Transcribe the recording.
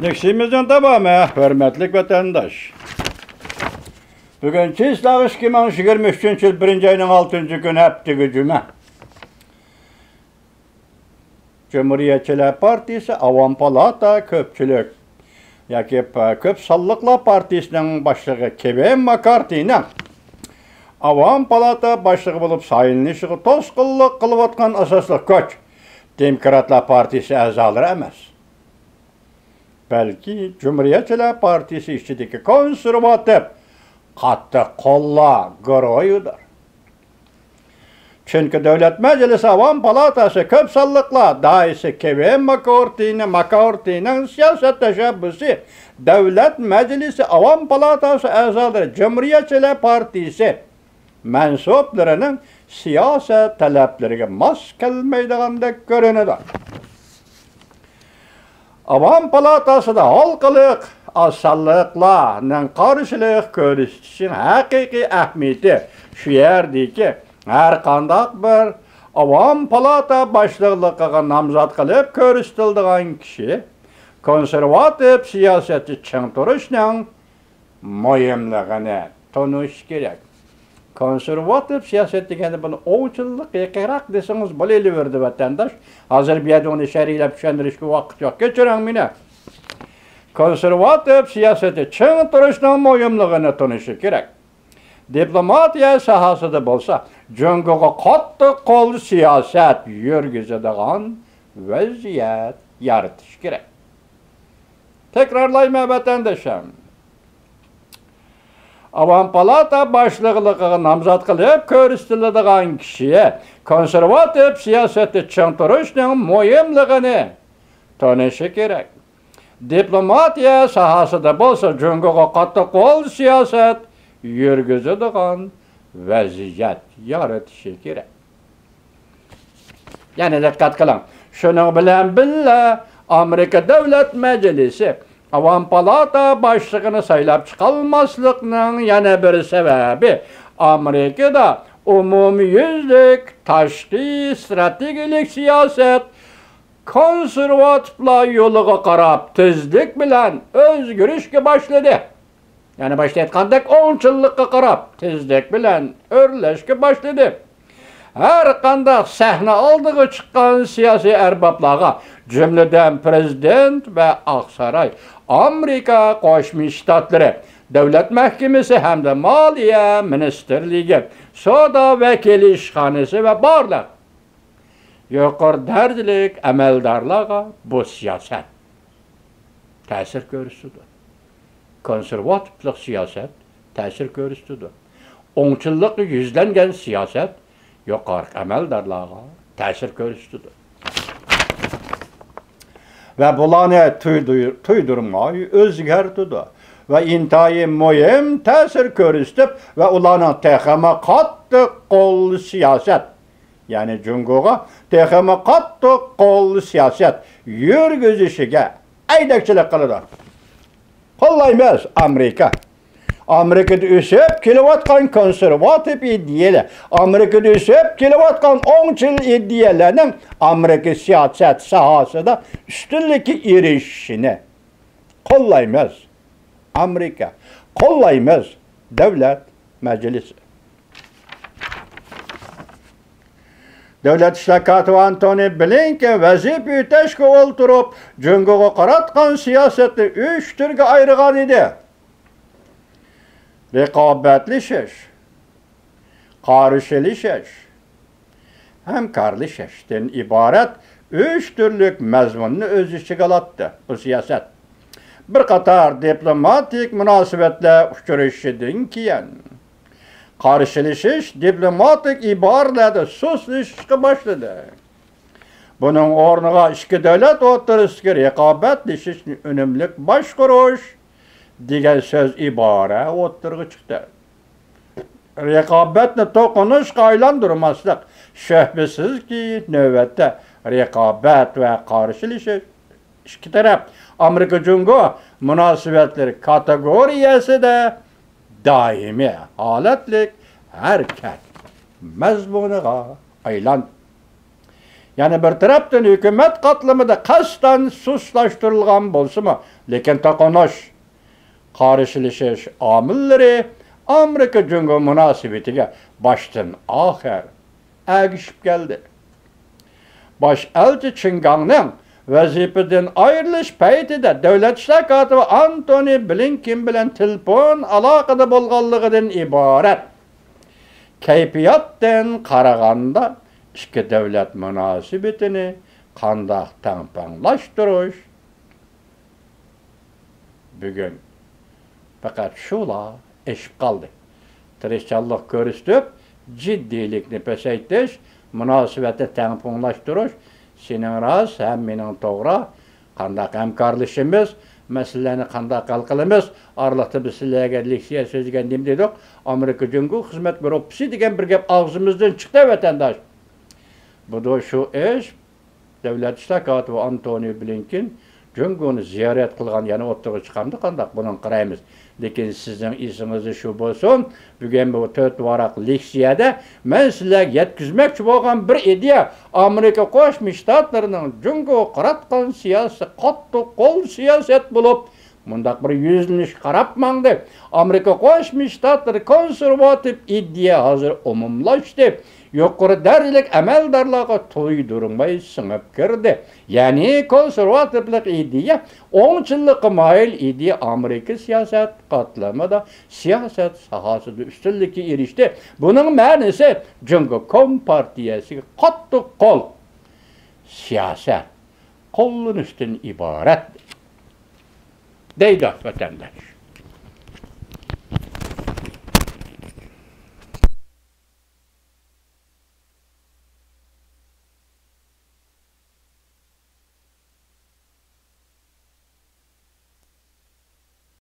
Neximizden tamamı, hürmetlik vatandaş. Bugün Çislağ 2023 yıl 1. ayının 6. günü heptigi cuma. Cumhuriyetçiler Partisi Avam Palata köpçülük. Yaki Köp Sallıklar Partisi'nin başlığı Kevin McCarthy'nin Avam Palata başlığı bulup sayılışığı tosqulluq qılıp atqan asaslı köç Demokratlar Partisi əzaları emas. Belki Cumhuriyetçiler Partisi içindeki konservatif katı kolla goroyudur. Çünkü Devlet Meclisi Avam Palatası Köp Sallıklar daisi Kevin McCarthy'nin siyaset teşebbüsü Devlet Meclisi Avam Palatası əzaları Cumhuriyetçiler Partisi mensuplarının siyaset taleplerine mas kelmeydiğinde görünüdür. Avam Palatası da halkılık asallıklarının karşılık görüşünün hakiki ehmiyeti şu yerdi ki her kandak bir Avam Palata başlıqlıqıға namzat qılıp görüştüldüğün kişi konservatif siyaseti çın duruşunun mühimliğini tanış gerek. Konservatif siyaset degeni bunu oğuçuluk yakarak deseniz böyle verdi vatandaş. Hazır bir onu şeriyle pişendirişki vakit yok. Geçiren mine. Konservatif siyaseti çın duruşunun mühimliğini tanışı gerek. Diplomatiya sahası da bolsa, cüngüge katı kol siyaset yürgüzediğin vaziyet yaratış gerek. Tekrarlayma vatandaşım. Avam Palata başlıqlıqıға namzat qılıp görüştüldüğün kişiye konservatif siyaseti çın duruşunun mühimliğini tanışı gerek. Diplomatiya sahası da bolsa, cüngüge katı kol siyaset yürgüzediğin vaziyet yaratışı gerek. Yani dikkat kılın. Şunun bilen bille Amerika Devlet Meclisi Avam Palata başlığını saylap çıkalmaslıqның yana bir sebebi Amerika'da umumiyüzlük, taşqi, strategilik siyaset konservatiflar yoluğa qarab tezlik bilen özgürüşke başladı. Yani başlayatqandak 10 yıllıqqa qarab tezlik bilen örleşke başladı. Her qandaq sahne aldığı çıqqan siyasi erbablarga cümleden prezident ve Aksaray, Amerika Qoşmuş Ştatları, Devlet Mahkemesi hem de Maliye Ministerliği, Soda Vekili İşhanesi ve barlıq yuqur derdilik əməldarlarga bu siyaset təsir görürsüdür. Konservatiflik siyaset təsir görürsüdür. Onçıllık yüzlənген siyaset yuqar əməldarlarga təsir görürsüdür. Ve bulanı tuydurmayı özgertidir. Ve intayı mühim təsir görürsüdür ve ulanın texeme katı kol siyaset yani cunguğa texeme katı kol siyaset yürgüzüşüge aydakçılık kılıdır. Kollaymaz Amerika. Amerika'da üsüp kilovatkan konservatif iddiyeler, Amerika'da üsüp kilovatkan 10 yıl iddiyelerinin Amerika siyaset sahası da üstünlüki erişini kollaymaz Amerika, kollaymaz Devlet Meclisi. Devlet İşler Katibi Antony Blinken vazife teşkil olturup cüngüge qaratqan siyaseti 3 türge ayırgan idi. Rekabetleşiş, karşılaşış, hemkarlaşıştan ibaret 3 türlük mezmununu öz içine alattı bu siyaset. Bir qatar diplomatik münasebetler uçuruşudan keyin karşılaşış diplomatik ibarlarda suslaşışa başladı. Bunun ornuğa iki devlet oturuşu rekabetleşiş önümlük başkuruş degan söz ibare o'ttirg'i chiqdi. Rekabetni to'qinishga aylantirmaslik shubhasizki navbatda raqobat va qarshilish ikki taraf Amerika Cumhuriyeti munosabatlari kategoriyasida doimiy holatlik harakat mazmuniga aylanadi. Yani bir taraftan hükümet katlamında kastan suslaştırılgan bolsa mı? Lekin tokonuş, karşılaşış amilleri Amerika Cungo münasebetiga baştan ahir agishib geldi. Baş elçi Çingang'ның vazifeden ayrılış paytida Devlet İşler katibi Antony Blinken bilen telefon alaqada bolganligidan ibaret. Kayfiyatdan qaraganda iki devlet münasebetini qandaq tangpanglaştırış bugün fakat şula eşip kaldı. Tirişçilik görüştüp ciddilikni pesaytish, münasebeti tangpanglaştırış senin ras hem mening to'g'ri qandaq hamkorlashimiz, masalani qandaq hal qilamiz, aralaqda biz sizlarga leksiya so'zlagan dedik. Amerika Cumhuriyeti xizmat gruppasi degan bir gap og'zimizdan chiqdi vatandosh. Bu da şu iş Devlet İşler katibi Antony Blinken Cumhuriyetini ziyaret kılgan yana o'ttirib chiqamdi qandaq bunun qaraymiz. Lekin sizning esingizni shu bo'lsin, bugun bu 4 varaq leksiyada men sizlarga yetkazmoqchi bo'lgan bir ideya Amerika Qo'shma Shtatlarining Cumhuriyetga qaratgan siyosati qattiq qo'l siyosat bo'lib, mundaq bir yuzlanish qarabmangdi. Amerika Qo'shma Shtatlari konservativ ideya hozir umumlashdi. Yuqori darajalik amaldorlarga to'ydurmay singib kirdi. Ya'ni konservativlik ideya, o'ngchillikqa moyil ideya Amerika siyosat qatlamida siyosat sohasida ustunlikka erishdi. Buning ma'nosi Cumhuriyet Kompartiyasiga qattiq qo'l siyosat qo'llanishdan iborat deydi vatandosh.